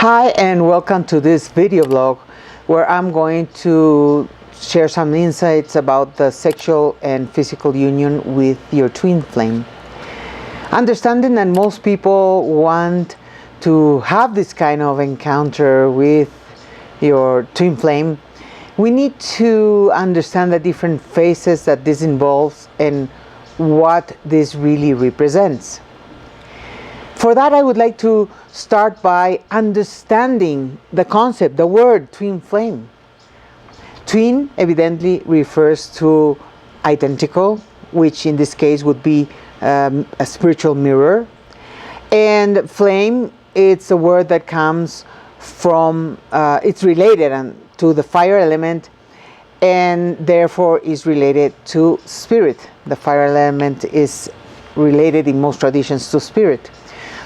Hi and welcome to this video blog where I'm going to share some insights about the sexual and physical union with your twin flame. Understanding that most people want to have this kind of encounter with your twin flame, we need to understand the different phases that this involves and what this really represents. For that, I would like to start by understanding the concept, the word twin flame. Twin evidently refers to identical, which in this case would be a spiritual mirror. And flame, it's a word that comes from, it's related to the fire element and therefore is related to spirit. The fire element is related in most traditions to spirit.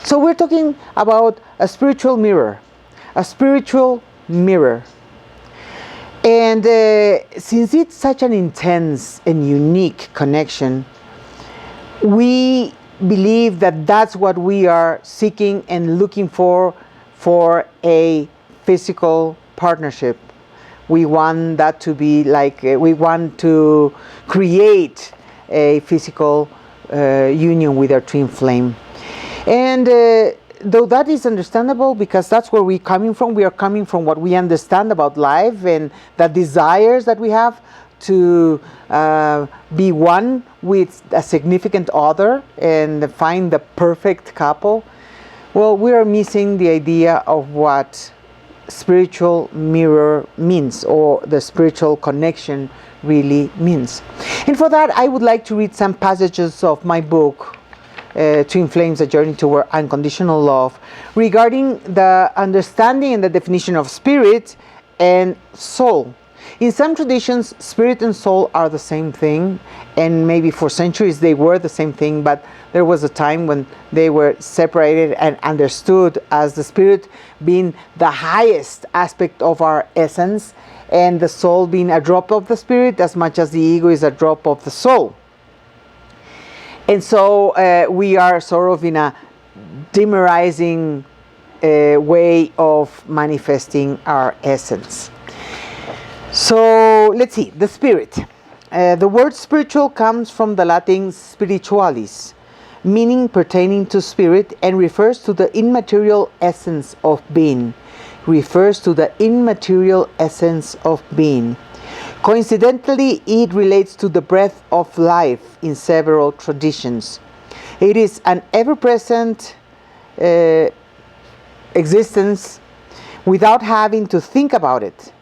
So we're talking about a spiritual mirror, a spiritual mirror. And since it's such an intense and unique connection, we believe that that's what we are seeking and looking for a physical partnership. We want that to be like, we want to create a physical union with our twin flame. And though that is understandable because that's where we're coming from, we are coming from what we understand about life and the desires that we have to be one with a significant other and find the perfect couple. Well, we are missing the idea of what spiritual mirror means or the spiritual connection really means. And for that, I would like to read some passages of my book, Twin Flames, A Journey Toward Unconditional Love, regarding the understanding and the definition of spirit and soul. In some traditions, spirit and soul are the same thing, and maybe for centuries they were the same thing, but there was a time when they were separated and understood as the spirit being the highest aspect of our essence, and the soul being a drop of the spirit as much as the ego is a drop of the soul. And so we are sort of in a dimerizing way of manifesting our essence. So let's see, the spirit. The word spiritual comes from the Latin spiritualis, meaning pertaining to spirit, and refers to the immaterial essence of being. Refers to the immaterial essence of being. Coincidentally, it relates to the breath of life in several traditions. It is an ever-present existence without having to think about it.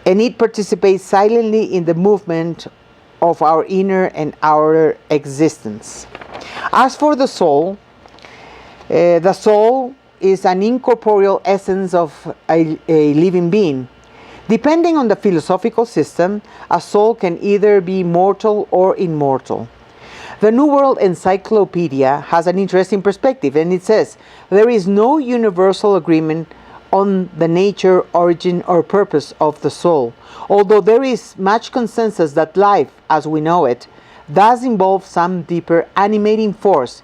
And it participates silently in the movement of our inner and outer existence. As for the soul is an incorporeal essence of a living being. Depending on the philosophical system, a soul can either be mortal or immortal. The New World Encyclopedia has an interesting perspective, and it says, there is no universal agreement on the nature, origin, or purpose of the soul, although there is much consensus that life, as we know it, does involve some deeper animating force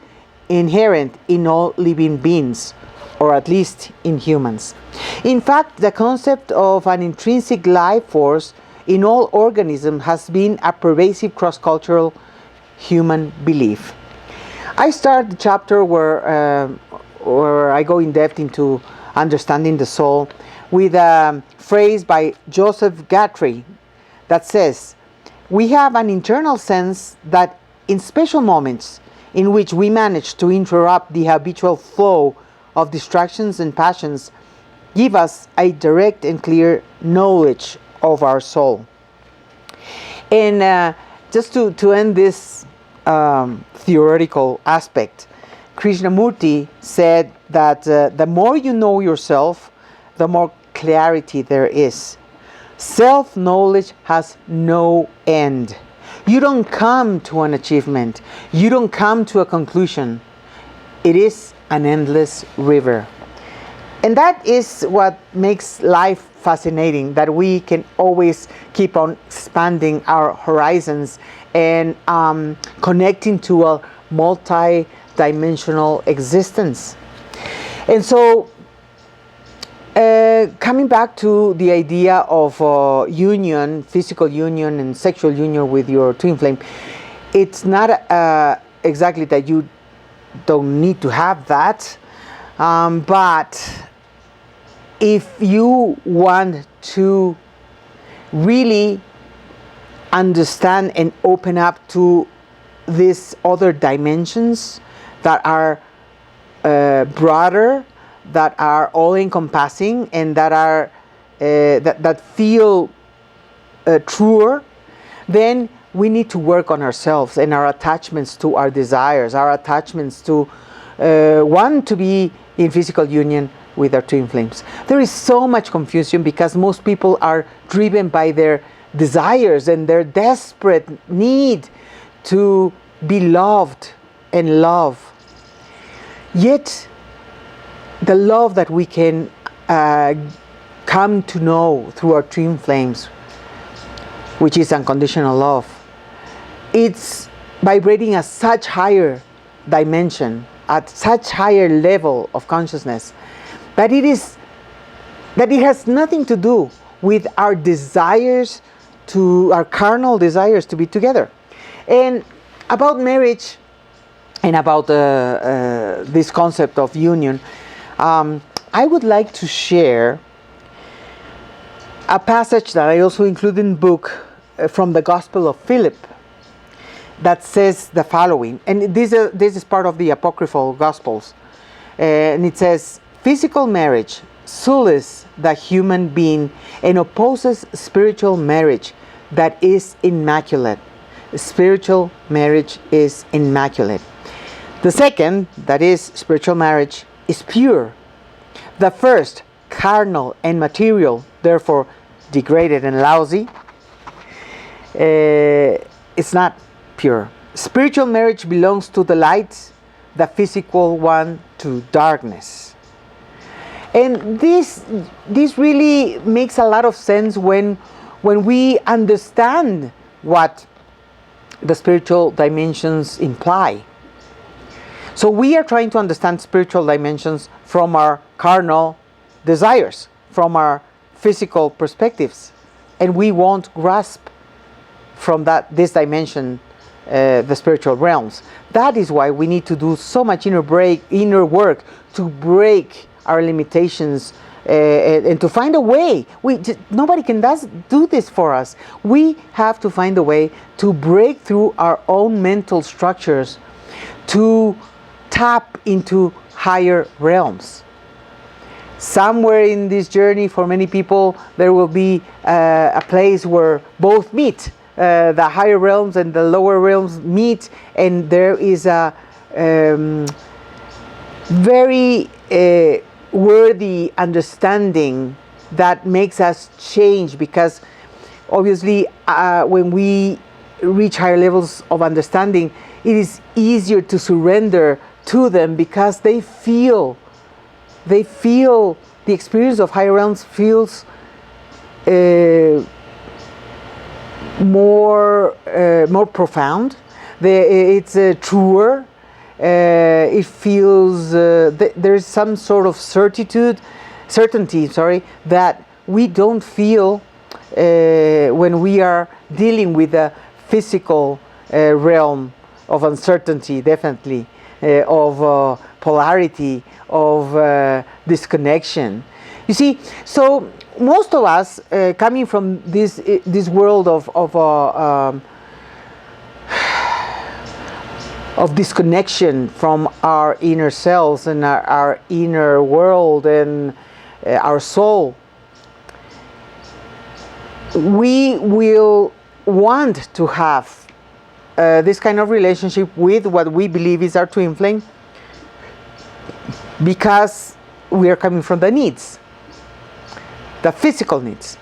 inherent in all living beings, or at least in humans. In fact, the concept of an intrinsic life force in all organisms has been a pervasive cross-cultural human belief. I start the chapter where I go in depth into understanding the soul with a phrase by Joseph Guthrie that says, we have an internal sense that in special moments in which we manage to interrupt the habitual flow of distractions and passions, give us a direct and clear knowledge of our soul. And just to end this theoretical aspect, Krishnamurti said that the more you know yourself, the more clarity there is. Self-knowledge has no end. You don't come to an achievement. You don't come to a conclusion. It is an endless river. And that is what makes life fascinating, that we can always keep on expanding our horizons and connecting to a multi-dimensional existence. And so Coming back to the idea of union, physical union and sexual union with your twin flame, it's not exactly that you don't need to have that, but if you want to really understand and open up to these other dimensions that are broader, that are all encompassing, and that are that feel truer, then we need to work on ourselves and our attachments to our desires, our attachments to want to be in physical union with our twin flames. There is so much confusion because most people are driven by their desires and their desperate need to be loved and love. Yet the love that we can come to know through our twin flames, which is unconditional love, it's vibrating at such higher dimension, at such higher level of consciousness, that it has nothing to do with our desires, to our carnal desires to be together. And about marriage and about this concept of union, I would like to share a passage that I also include in the book from the Gospel of Philip that says the following, and this is part of the apocryphal Gospels, and it says, "Physical marriage sullies the human being and opposes spiritual marriage that is immaculate." Spiritual marriage is immaculate. The second, that is spiritual marriage, is pure. The first, carnal and material, therefore degraded and lousy, it's not pure. Spiritual marriage belongs to the light, the physical one to darkness. And this really makes a lot of sense when we understand what the spiritual dimensions imply. So we are trying to understand spiritual dimensions from our carnal desires, from our physical perspectives, and we won't grasp from this dimension the spiritual realms. That is why we need to do so much inner work to break our limitations and to find a way. Nobody can do this for us. We have to find a way to break through our own mental structures, to tap into higher realms. Somewhere in this journey, for many people, there will be a place where both meet. The higher realms and the lower realms meet, and there is a very worthy understanding that makes us change, because obviously when we reach higher levels of understanding, it is easier to surrender to them, because they feel the experience of higher realms feels more profound. It's truer. It feels there's some sort of certainty, that we don't feel when we are dealing with a physical realm of uncertainty, definitely, of polarity, of disconnection. You see, so most of us coming from this world of disconnection from our inner selves and our inner world and our soul, we will want to have this kind of relationship with what we believe is our twin flame, because we are coming from the needs, the physical needs.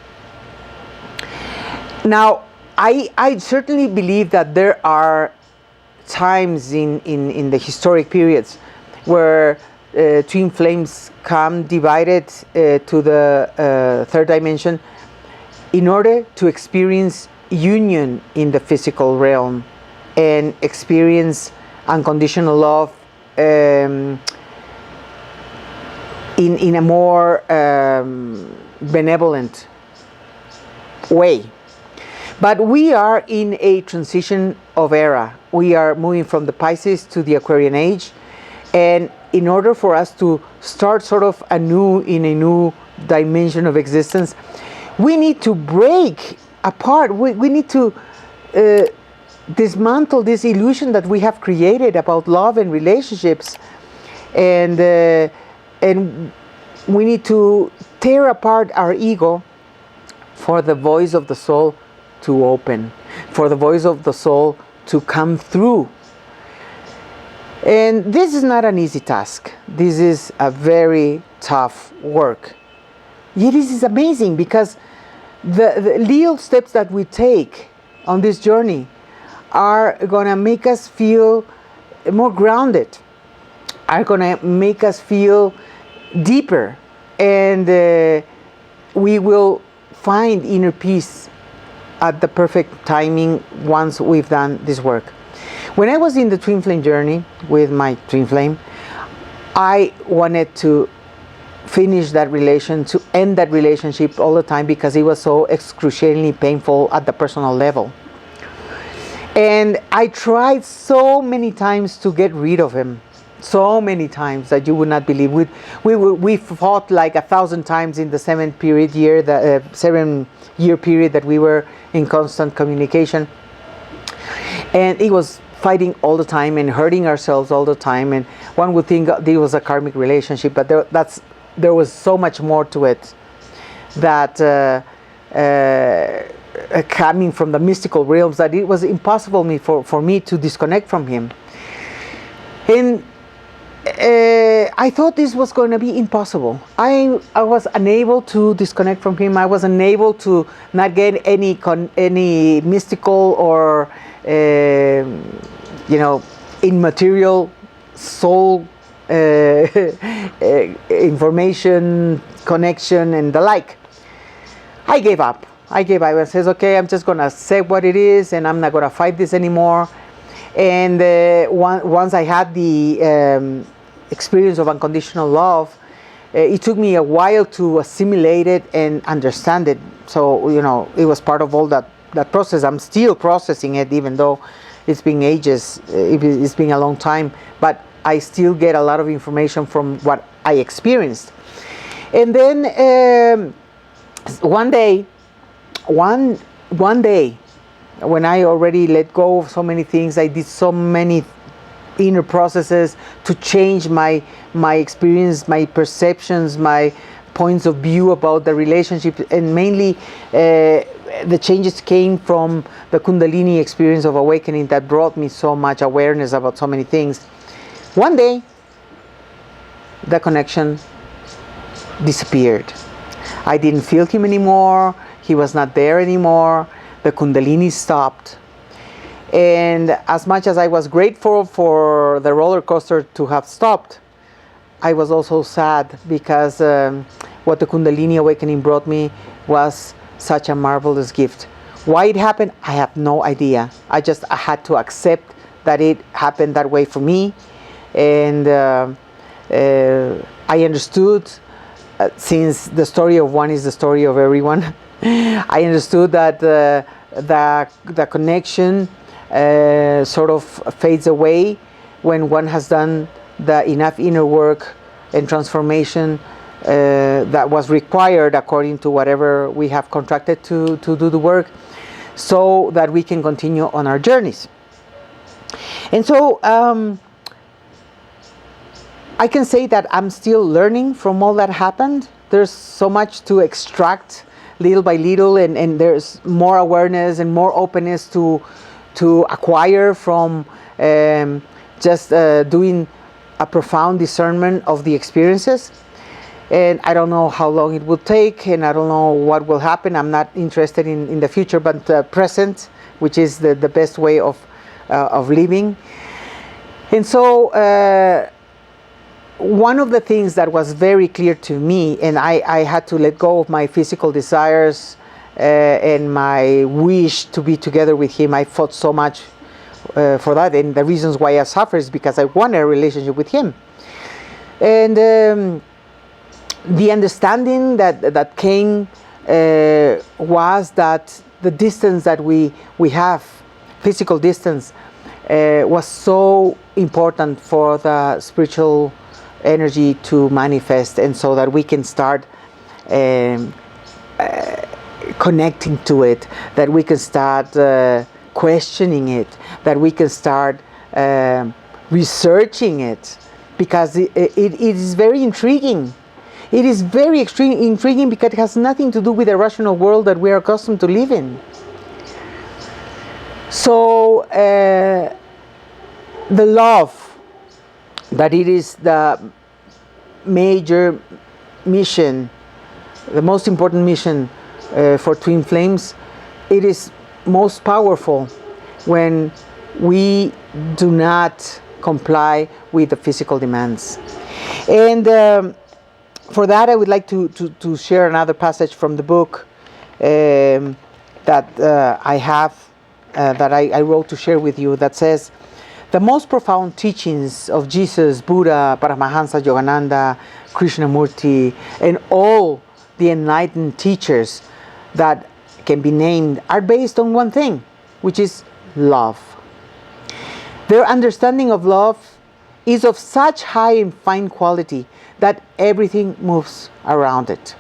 Now, I certainly believe that there are times in the historic periods where twin flames come divided to the third dimension in order to experience union in the physical realm and experience unconditional love in a more benevolent way. But we are in a transition of era. We are moving from the Pisces to the Aquarian age, and in order for us to start sort of anew in a new dimension of existence, we need to break apart. We need to dismantle this illusion that we have created about love and relationships, and we need to tear apart our ego for the voice of the soul to open, for the voice of the soul to come through. And this is not an easy task. This is a very tough work. Yet this is amazing, because the little steps that we take on this journey are going to make us feel more grounded, are going to make us feel deeper, and we will find inner peace at the perfect timing once we've done this work. When I was in the twin flame journey with my twin flame, I wanted to finish that relation, to end that relationship all the time, because it was so excruciatingly painful at the personal level. And I tried so many times to get rid of him, so many times that you would not believe. We fought like 1,000 times in the 7 year period that we were in constant communication, and it was fighting all the time and hurting ourselves all the time. And one would think this was a karmic relationship, but there was so much more to it, that coming from the mystical realms, that it was impossible for me to disconnect from him. And I thought this was going to be impossible. I was unable to disconnect from him. I was unable to not get any mystical or immaterial soul information, connection, and the like. I gave up. I says, okay, I'm just going to say what it is, and I'm not going to fight this anymore. And once I had the experience of unconditional love, it took me a while to assimilate it and understand it. So, it was part of all that process. I'm still processing it, even though it's been ages, it's been a long time, but I still get a lot of information from what I experienced. And then one day, when I already let go of so many things, I did so many inner processes to change my experience, my perceptions, my points of view about the relationship, and mainly the changes came from the Kundalini experience of awakening that brought me so much awareness about so many things. One day, the connection disappeared. I didn't feel him anymore. He was not there anymore. The Kundalini stopped. And as much as I was grateful for the roller coaster to have stopped, I was also sad, because what the Kundalini awakening brought me was such a marvelous gift. Why it happened, I have no idea. I had to accept that it happened that way for me. And I understood, since the story of one is the story of everyone, I understood that the connection sort of fades away when one has done enough inner work and transformation that was required according to whatever we have contracted to do the work, so that we can continue on our journeys. And so I can say that I'm still learning from all that happened. There's so much to extract little by little, and there's more awareness and more openness to acquire from just doing a profound discernment of the experiences. And I don't know how long it will take, and I don't know what will happen. I'm not interested in the future, but the present, which is the best way of living. And so one of the things that was very clear to me, and I had to let go of my physical desires and my wish to be together with him. I fought so much for that, and the reasons why I suffer is because I wanted a relationship with him. And The understanding that came was that the distance that we have, physical distance, was so important for the spiritual energy to manifest, and so that we can start connecting to it, that we can start questioning it, that we can start researching it, because it is very intriguing. It is very extremely intriguing because it has nothing to do with the rational world that we are accustomed to live in. So the love, that it is the major mission, the most important mission for twin flames, it is most powerful when we do not comply with the physical demands. And for that, I would like to share another passage from the book that I have, that I wrote to share with you, that says, the most profound teachings of Jesus, Buddha, Paramahansa Yogananda, Krishnamurti, and all the enlightened teachers that can be named are based on one thing, which is love. Their understanding of love is of such high and fine quality that everything moves around it.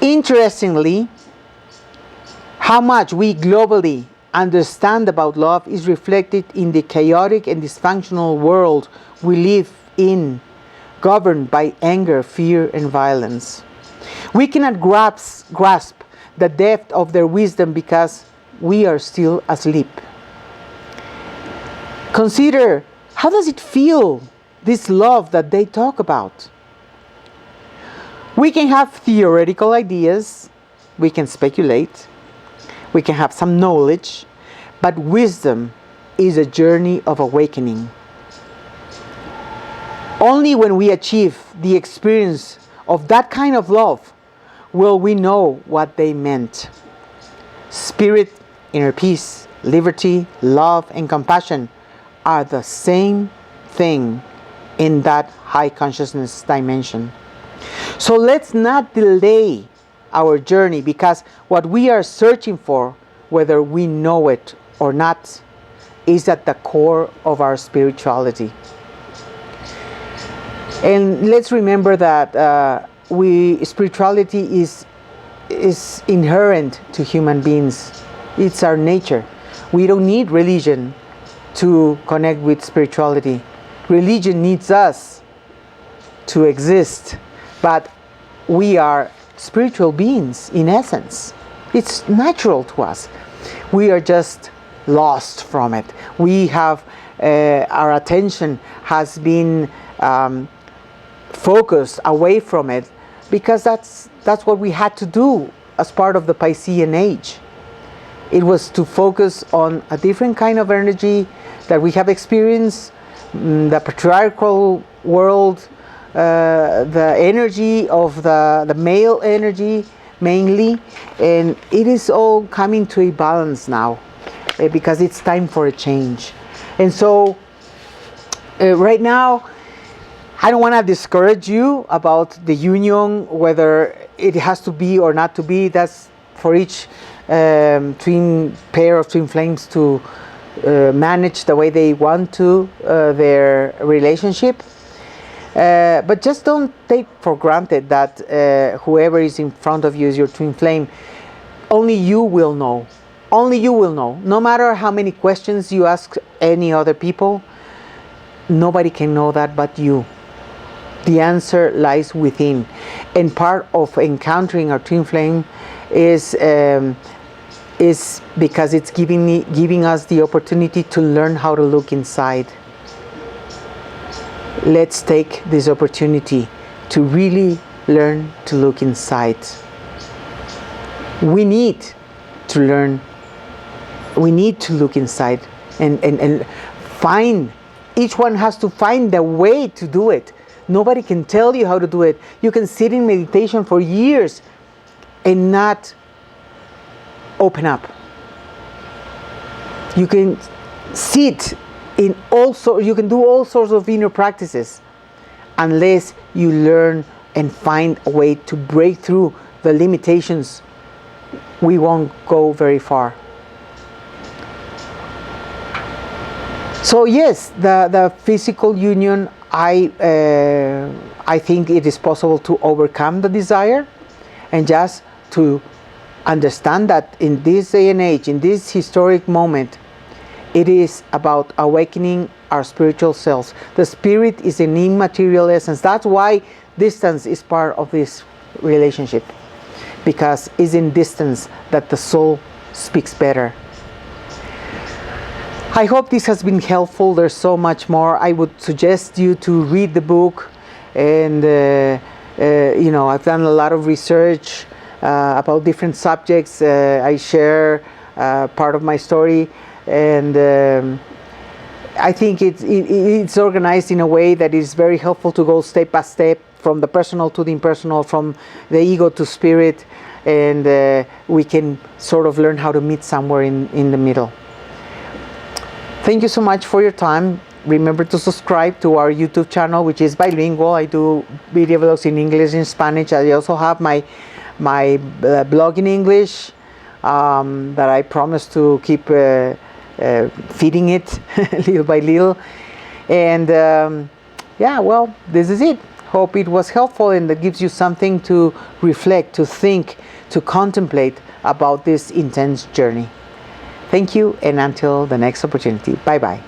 Interestingly, how much we globally understand about love is reflected in the chaotic and dysfunctional world we live in, governed by anger, fear, and violence. We cannot grasp the depth of their wisdom because we are still asleep. Consider, how does it feel, this love that they talk about? We can have theoretical ideas, we can speculate, we can have some knowledge, but wisdom is a journey of awakening. Only when we achieve the experience of that kind of love will we know what they meant. Spirit, inner peace, liberty, love, and compassion are the same thing in that high consciousness dimension. So let's not delay our journey, because what we are searching for, whether we know it or not, is at the core of our spirituality. And let's remember that spirituality is inherent to human beings. It's our nature. We don't need religion to connect with spirituality. Religion needs us to exist, but we are spiritual beings in essence. It's natural to us. We are just lost from it. We have our attention has been focused away from it, because that's what we had to do as part of the Piscean age. It was to focus on a different kind of energy that we have experienced, the patriarchal world, the energy of the male energy mainly, and it is all coming to a balance now, because it's time for a change. And so right now, I don't want to discourage you about the union, whether it has to be or not to be. That's for each twin pair of twin flames to manage the way they want to their relationship. But just don't take for granted that whoever is in front of you is your twin flame. Only you will know. Only you will know. No matter how many questions you ask any other people, nobody can know that but you. The answer lies within. And part of encountering our twin flame is because it's giving us the opportunity to learn how to look inside. Let's take this opportunity to really learn to look inside. We need to learn. We need to look inside and find. Each one has to find the way to do it. Nobody can tell you how to do it. You can sit in meditation for years and not open up. You can sit in you can do all sorts of inner practices unless you learn and find a way to break through the limitations, we won't go very far. So yes, the physical union, I think it is possible to overcome the desire, and just to understand that in this day and age, in this historic moment, it is about awakening our spiritual selves. The spirit is an immaterial essence. That's why distance is part of this relationship, because it's in distance that the soul speaks better. I hope this has been helpful. There's so much more. I would suggest you to read the book, and I've done a lot of research about different subjects. I share part of my story, and I think it's organized in a way that is very helpful to go step by step, from the personal to the impersonal, from the ego to spirit, and we can sort of learn how to meet somewhere in the middle. Thank you so much for your time. Remember to subscribe to our YouTube channel, which is bilingual. I do video vlogs in English and Spanish. I also have my blog in English that I promise to keep feeding it little by little. And well, this is it. Hope it was helpful, and that gives you something to reflect, to think, to contemplate about this intense journey. Thank you, and until the next opportunity. Bye-bye.